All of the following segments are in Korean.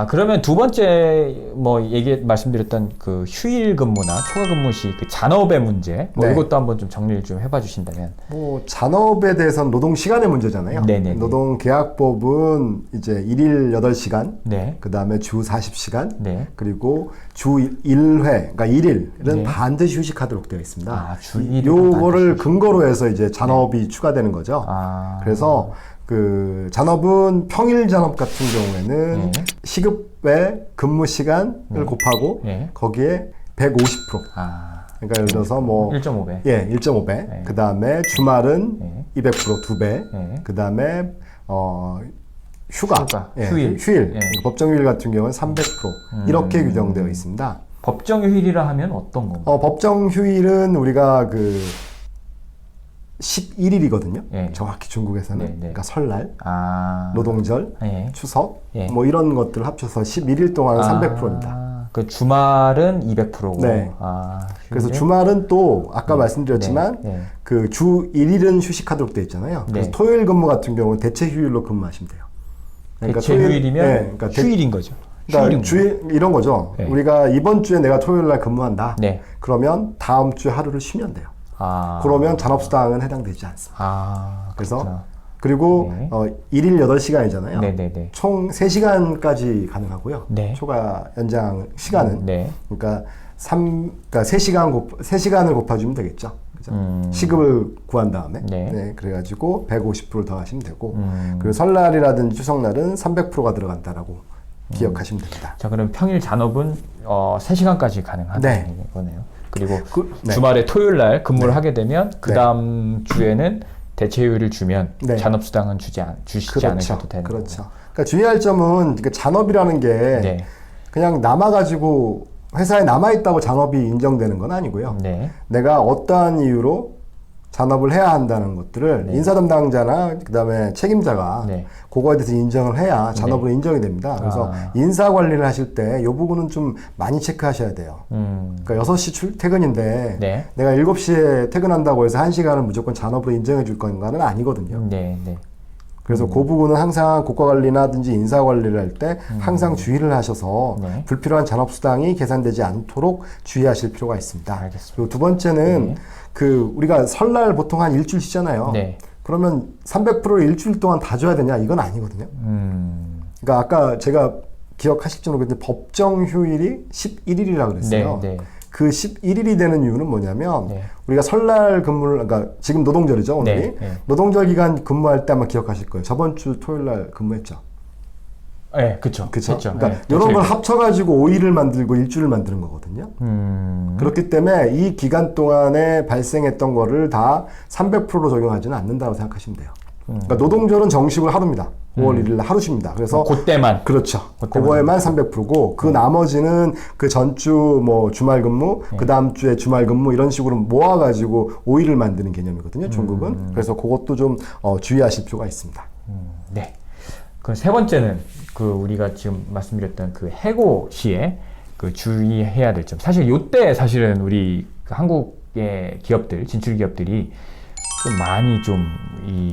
그러면 두 번째 뭐 말씀드렸던 그 휴일 근무나 초과 근무 시 그 잔업의 문제 뭐 네. 이것도 한번 좀 정리를 좀 해봐 주신다면. 뭐 잔업에 대해서는 노동 시간의 문제잖아요. 네네네. 노동계약법은 이제 일일 8시간, 네. 그 다음에 주 40시간, 네. 그리고 주 1회, 그러니까 1일은 네. 반드시 휴식하도록 되어 있습니다. 주 1일 요거를 근거로 해서 이제 잔업이 추가되는 거죠. 그래서 그 잔업은 평일 잔업 같은 경우에는 네. 시급의 근무 시간을 곱하고 네. 거기에 150%. 그러니까 예를 들어서 뭐 1.5배. 예, 1.5배. 네. 그 다음에 주말은 네. 200% 2배. 네. 그 다음에 휴가, 예, 휴일. 네. 법정휴일 같은 경우는 300% 이렇게 규정되어 있습니다. 법정휴일이라 하면 어떤 건가요? 법정휴일은 우리가 그 11일이거든요. 예. 정확히 중국에서는. 네. 그러니까 설날, 아. 노동절, 예. 추석, 예. 뭐 이런 것들을 합쳐서 11일 동안 300%입니다. 그 주말은 200%고. 네. 그래서 휴일은? 주말은 또 아까 말씀드렸지만 네. 그 주 1일은 휴식하도록 되어 있잖아요. 그래서 네. 토요일 근무 같은 경우는 대체 휴일로 근무하시면 돼요. 대체 휴일이면 네, 그러니까 휴일인 거죠. 그러니까 이런 거죠. 네. 우리가 이번 주에 내가 토요일 날 근무한다. 네. 그러면 다음 주에 하루를 쉬면 돼요. 그러면 잔업수당은 해당되지 않습니다. 그래서 그렇구나. 그리고 네. 1일 8시간이잖아요. 네네네. 총 3시간까지 가능하고요. 네. 초과 연장 시간은. 네. 그러니까 3시간을 곱해주면 되겠죠. 그죠? 시급을 구한 다음에. 네. 그래가지고 150%를 더하시면 되고. 그리고 설날이라든지 추석날은 300%가 들어간다라고 기억하시면 됩니다. 자, 그럼 평일 잔업은 3시간까지 가능하다는 네. 거네요. 그리고 네. 주말에 토요일 날 근무를 하게 되면 그 다음 주에는 대체휴일을 주면 네. 잔업수당은 주시지 않으셔도 되는 거고. 그렇죠. 그러니까 주의할 점은 잔업이라는 게 네. 그냥 남아가지고 회사에 남아있다고 잔업이 인정되는 건 아니고요. 네. 내가 어떠한 이유로 잔업을 해야 한다는 것들을 네. 인사 담당자나 그다음에 책임자가 네. 그거에 대해서 인정을 해야 잔업으로 네. 인정이 됩니다. 그래서 인사 관리를 하실 때 이 부분은 좀 많이 체크하셔야 돼요. 그러니까 6시 퇴근인데 네. 내가 7시에 퇴근한다고 해서 1시간을 무조건 잔업으로 인정해 줄 건가는 아니거든요. 네. 네. 그래서 그 부분은 항상 고과 관리나든지 인사 관리를 할 때 항상 주의를 하셔서 네. 불필요한 잔업수당이 계산되지 않도록 주의하실 필요가 있습니다. 알겠습니다. 그리고 두 번째는 네. 우리가 설날 보통 한 일주일 쉬잖아요. 네. 그러면 300%를 일주일 동안 다 줘야 되냐? 이건 아니거든요. 그러니까 아까 제가 기억하실지 모르겠는데 법정 휴일이 11일이라고 그랬어요. 네. 네. 그 11일이 되는 이유는 뭐냐면 네. 우리가 설날 근무를 그러니까 지금 노동절이죠 오늘이 네, 네. 노동절 기간 근무할 때 아마 기억하실 거예요. 저번 주 토요일 날 근무했죠. 네, 그쵸. 그렇죠. 했죠. 그러니까 네. 이런 걸 합쳐가지고 5일을 만들고 일주일을 만드는 거거든요. 그렇기 때문에 이 기간 동안에 발생했던 거를 다 300%로 적용하지는 않는다고 생각하시면 돼요. 그러니까 노동절은 정식으로 하루입니다. 5월 1일 날 하루 쉽니다. 그래서 그때만. 그렇죠. 그때만. 그거에만 300%고 그 나머지는 그 전주 뭐 주말 근무, 그 다음 주에 주말 근무 이런 식으로 모아가지고 5일을 만드는 개념이거든요. 중국은. 그래서 그것도 좀 주의하실 필요가 있습니다. 네. 그 세 번째는 우리가 지금 말씀드렸던 그 해고 시에 주의해야 될 점. 사실 요때 사실은 우리 한국의 기업들, 진출 기업들이 좀 많이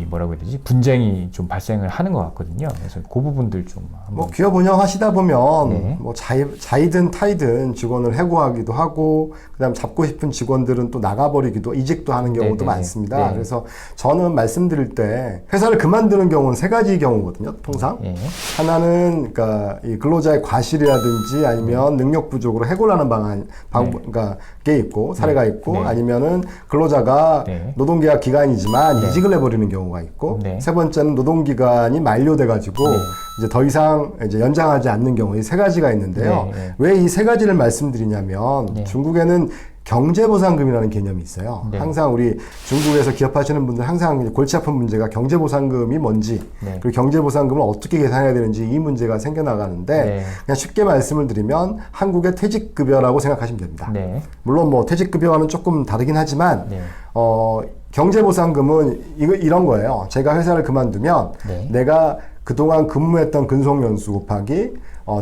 뭐라고 해야 되지? 분쟁이 좀 발생을 하는 것 같거든요. 그래서 그 부분들 좀 한번. 뭐 기업 운영하시다 보면 네. 뭐 자이든 타이든 직원을 해고하기도 하고 그다음 잡고 싶은 직원들은 또 나가버리기도 이직도 하는 경우도 네네. 많습니다. 네. 그래서 저는 말씀드릴 때 회사를 그만두는 경우는 세 가지 경우거든요. 통상 예. 하나는 그러니까 이 근로자의 과실이라든지 아니면 능력 부족으로 해고를 하는 그러니까 게 있고 사례가 있고 네. 아니면은 근로자가 네. 노동계약 기간이지만 이직을 해버리는 경우가 있고 네. 세 번째는 노동기간이 만료돼가지고 이제 더 이상 이제 연장하지 않는 경우 이 세 가지가 있는데요. 네. 왜 이 세 가지를 말씀드리냐면 중국에는 경제보상금이라는 개념이 있어요. 네. 항상 우리 중국에서 기업하시는 분들 항상 골치 아픈 문제가 경제보상금이 뭔지 네. 그리고 경제보상금을 어떻게 계산해야 되는지 이 문제가 생겨나가는데 네. 그냥 쉽게 말씀을 드리면 한국의 퇴직급여라고 생각하시면 됩니다. 네. 물론 뭐 퇴직급여와는 조금 다르긴 하지만 네. 경제보상금은 이런 거예요. 제가 회사를 그만두면 네. 내가 그동안 근무했던 근속연수 곱하기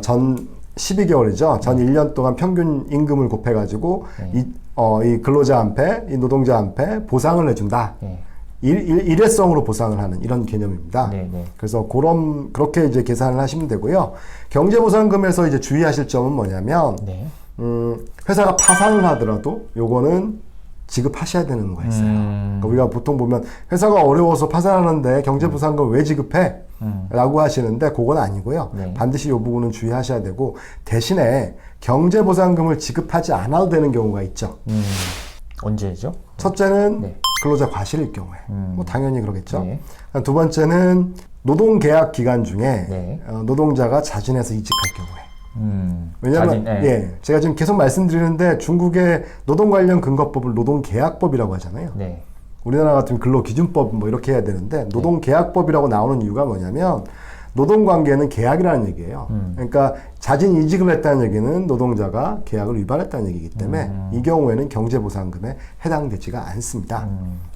전 12개월이죠. 전 1년 동안 평균 임금을 곱해가지고 이 근로자한테 이 노동자한테 보상을 해준다. 일회성으로 보상을 하는 이런 개념입니다. 네, 네. 그래서 그렇게 이제 계산을 하시면 되고요. 경제보상금에서 이제 주의하실 점은 뭐냐면 네. 회사가 파산을 하더라도 요거는 지급하셔야 되는 거가 있어요. 그러니까 우리가 보통 보면 회사가 어려워서 파산하는데 경제보상금 왜 지급해? 라고 하시는데 그건 아니고요. 네. 반드시 이 부분은 주의하셔야 되고 대신에 경제보상금을 지급하지 않아도 되는 경우가 있죠. 언제죠? 첫째는 네. 근로자 과실일 경우에 뭐 당연히 그러겠죠. 네. 두 번째는 노동계약 기간 중에 네. 노동자가 자진해서 이직할 경우에 왜냐하면 자진, 예, 제가 지금 계속 말씀드리는데 중국의 노동 관련 근거법을 노동계약법이라고 하잖아요. 네. 우리나라 같은 근로기준법 뭐 이렇게 해야 되는데 노동계약법이라고 나오는 이유가 뭐냐면 노동관계는 계약이라는 얘기예요. 그러니까 자진 이직을 했다는 얘기는 노동자가 계약을 위반했다는 얘기이기 때문에 이 경우에는 경제보상금에 해당되지가 않습니다.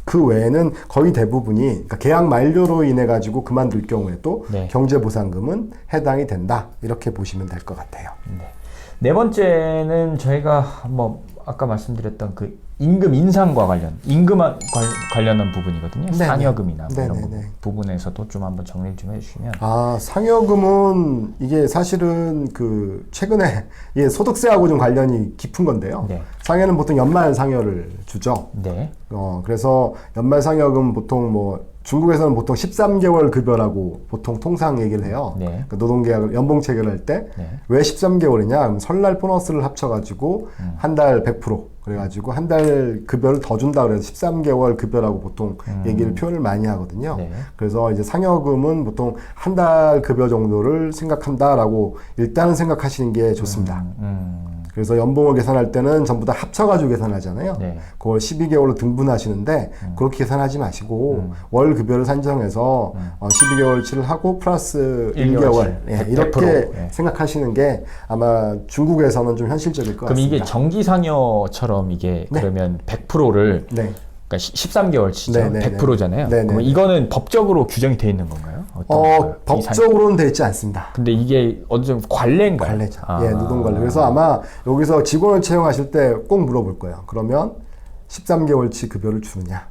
그 외에는 거의 대부분이 그러니까 계약 만료로 인해 가지고 그만둘 경우에도 네. 경제보상금은 해당이 된다 이렇게 보시면 될 것 같아요. 네. 네 번째는 저희가 뭐 아까 말씀드렸던 그 임금 인상과 관련한 부분이거든요. 네네. 상여금이나 뭐 이런 네네네. 부분에서도 좀 한번 정리 좀 해주시면. 상여금은 이게 사실은 그 최근에 소득세하고 좀 관련이 깊은 건데요. 네. 상여는 보통 연말 상여를 주죠. 네. 그래서 연말 상여금 보통 뭐 중국에서는 보통 13개월 급여라고 보통 통상 얘기를 해요. 네. 그 노동계약을 연봉 체결할 때 왜 13개월이냐? 그럼 설날 보너스를 합쳐가지고 한 달 100% 그래가지고 한 달 급여를 더 준다 그래서 13개월 급여라고 보통 얘기를 표현을 많이 하거든요. 네. 그래서 이제 상여금은 보통 한 달 급여 정도를 생각한다라고 일단은 생각하시는 게 좋습니다. 그래서 연봉을 계산할 때는 전부 다 합쳐가지고 계산하잖아요. 네. 그걸 12개월로 등분하시는데 그렇게 계산하지 마시고 월 급여를 산정해서 12개월치를 하고 플러스 1개월 이렇게 100%. 생각하시는 게 아마 중국에서는 좀 현실적일 것 그럼 같습니다. 이게 정기상여처럼 이게 네. 그러면 100%를 네. 그러니까 13개월치죠. 네, 네, 네. 100%잖아요. 네, 네, 그럼 네. 이거는 법적으로 규정이 돼 있는 건가요? 어떤가요? 이 법적으로는 되어 있지 않습니다. 근데 이게 어느 정도 관례인가요? 관례죠. 아. 예, 노동관례. 그래서 아마 여기서 직원을 채용하실 때 꼭 물어볼 거예요. 그러면 13개월치 급여를 주느냐?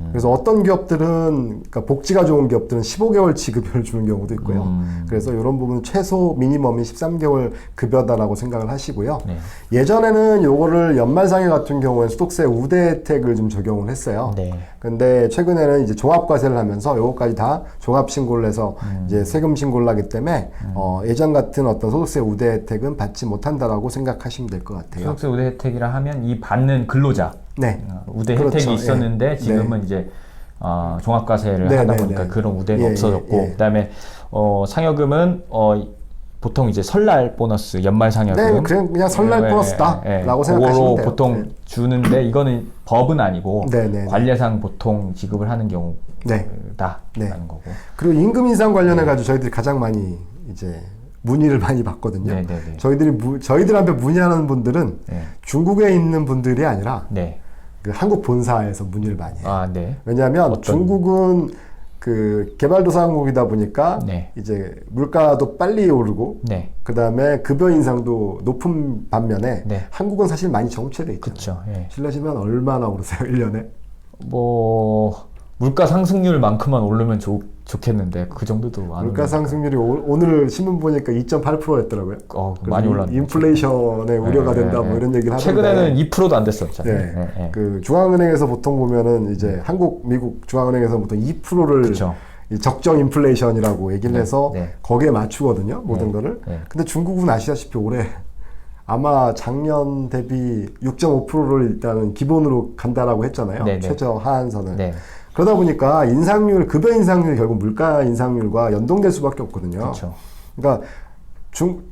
그래서 어떤 기업들은, 그러니까 복지가 좋은 기업들은 15개월치 급여를 주는 경우도 있고요. 그래서 이런 부분은 최소 미니멈이 13개월 급여다라고 생각을 하시고요. 네. 예전에는 요거를 연말상여 같은 경우에 소득세 우대 혜택을 좀 적용을 했어요. 네. 근데 최근에는 이제 종합과세를 하면서 요거까지 다 종합신고를 해서 이제 세금 신고를 하기 때문에 예전 같은 어떤 소득세 우대 혜택은 받지 못한다라고 생각하시면 될 것 같아요. 소득세 우대 혜택이라 하면 이 받는 근로자 네. 우대 그렇죠. 혜택이 있었는데 예. 지금은 네. 이제 종합과세를 네, 하다 네, 보니까 네. 그런 우대는 예, 없어졌고 예, 예. 그다음에 상여금은 보통 이제 설날 보너스 연말 상여금 네, 그냥 설날 보너스다라고 생각하시면 그거로 돼요. 보통 네. 주는데 이거는 법은 아니고 네, 네, 네. 관례상 보통 지급을 하는 경우다라는 네. 거고. 그리고 임금 인상 관련해 가지고 저희들이 가장 많이 이제 문의를 많이 받거든요. 네, 네, 네. 저희들한테 문의하는 분들은 네. 중국에 있는 분들이 아니라 네. 그 한국 본사에서 문의를 많이 해요. 아, 네. 왜냐하면 중국은 그 개발도상국이다 보니까 네. 이제 물가도 빨리 오르고 네. 그 다음에 급여 인상도 높은 반면에 네. 한국은 사실 많이 정체돼 있잖아요. 그렇죠. 예. 실례지만 얼마나 오르세요? 1년에? 뭐 물가 상승률만큼만 오르면 좋겠는데 그 정도도 안 물가 오르니까. 상승률이 오늘 신문 보니까 2.8%였더라고요. 많이 올랐네. 인플레이션에 우려가 된다 뭐 이런 얘기를 하는데 최근에는 2%도 안 됐었잖아요. 네. 그 중앙은행에서 보통 보면은 이제 한국, 미국 중앙은행에서 보통 2%를 그쵸. 이 적정 인플레이션이라고 얘기를 해서 네. 거기에 맞추거든요. 모든 네. 거를. 네. 근데 중국은 아시다시피 올해 아마 작년 대비 6.5%를 일단은 기본으로 간다라고 했잖아요. 네, 네. 최저 하한선을. 네. 그러다 보니까 급여 인상률이 결국 물가 인상률과 연동될 수밖에 없거든요. 그렇죠. 그러니까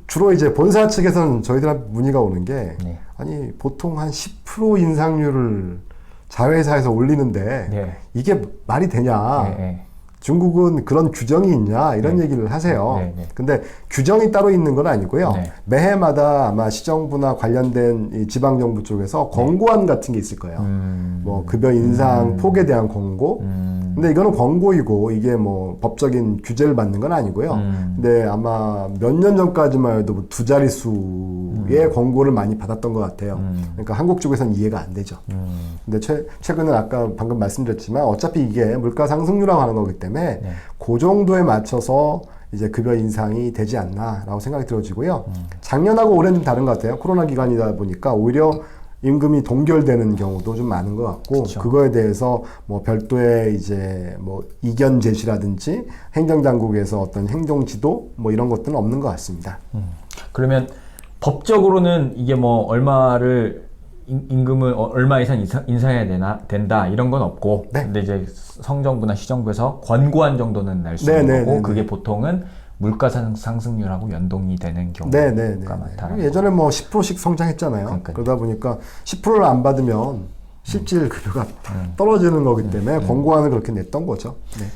주로 이제 본사 측에서는 저희들한테 문의가 오는 게 네. 아니 보통 한 10% 인상률을 자회사에서 올리는데 네. 이게 말이 되냐? 네, 네. 중국은 그런 규정이 있냐 이런 네. 얘기를 하세요. 네, 네. 근데 규정이 따로 있는 건 아니고요. 네. 매해마다 아마 시정부나 관련된 이 지방정부 쪽에서 권고안 같은 게 있을 거예요. 뭐 급여 인상 폭에 대한 권고, 근데 이거는 권고이고 이게 뭐 법적인 규제를 받는 건 아니고요. 근데 아마 몇 년 전까지만 해도 두 자릿수의 권고를 많이 받았던 것 같아요. 그러니까 한국 쪽에서는 이해가 안 되죠. 근데 최근에 아까 방금 말씀드렸지만 어차피 이게 물가 상승률이라고 하는 거기 때문에 네. 그 정도에 맞춰서 이제 급여 인상이 되지 않나라고 생각이 들어지고요. 작년하고 올해는 좀 다른 것 같아요. 코로나 기간이다 보니까 오히려 임금이 동결되는 경우도 좀 많은 것 같고, 그쵸. 그거에 대해서 뭐 별도의 이제 뭐 이견 제시라든지 행정당국에서 어떤 행정 지도 뭐 이런 것들은 없는 것 같습니다. 그러면 법적으로는 이게 뭐 얼마를 임금을 얼마 이상 인상해야 된다 이런 건 없고, 네. 근데 이제 성정부나 시정부에서 권고한 정도는 날 수 네, 있는 네, 거고, 네, 그게 네. 상승률하고 물가 상승률하고 연동이 되는 경우가 네네네. 많다는 예전에 뭐 10%씩 성장했잖아요. 그러니까요. 그러다 보니까 10%를 안 받으면 실질 급여가 떨어지는 거기 때문에 권고안을 그렇게 냈던 거죠. 네.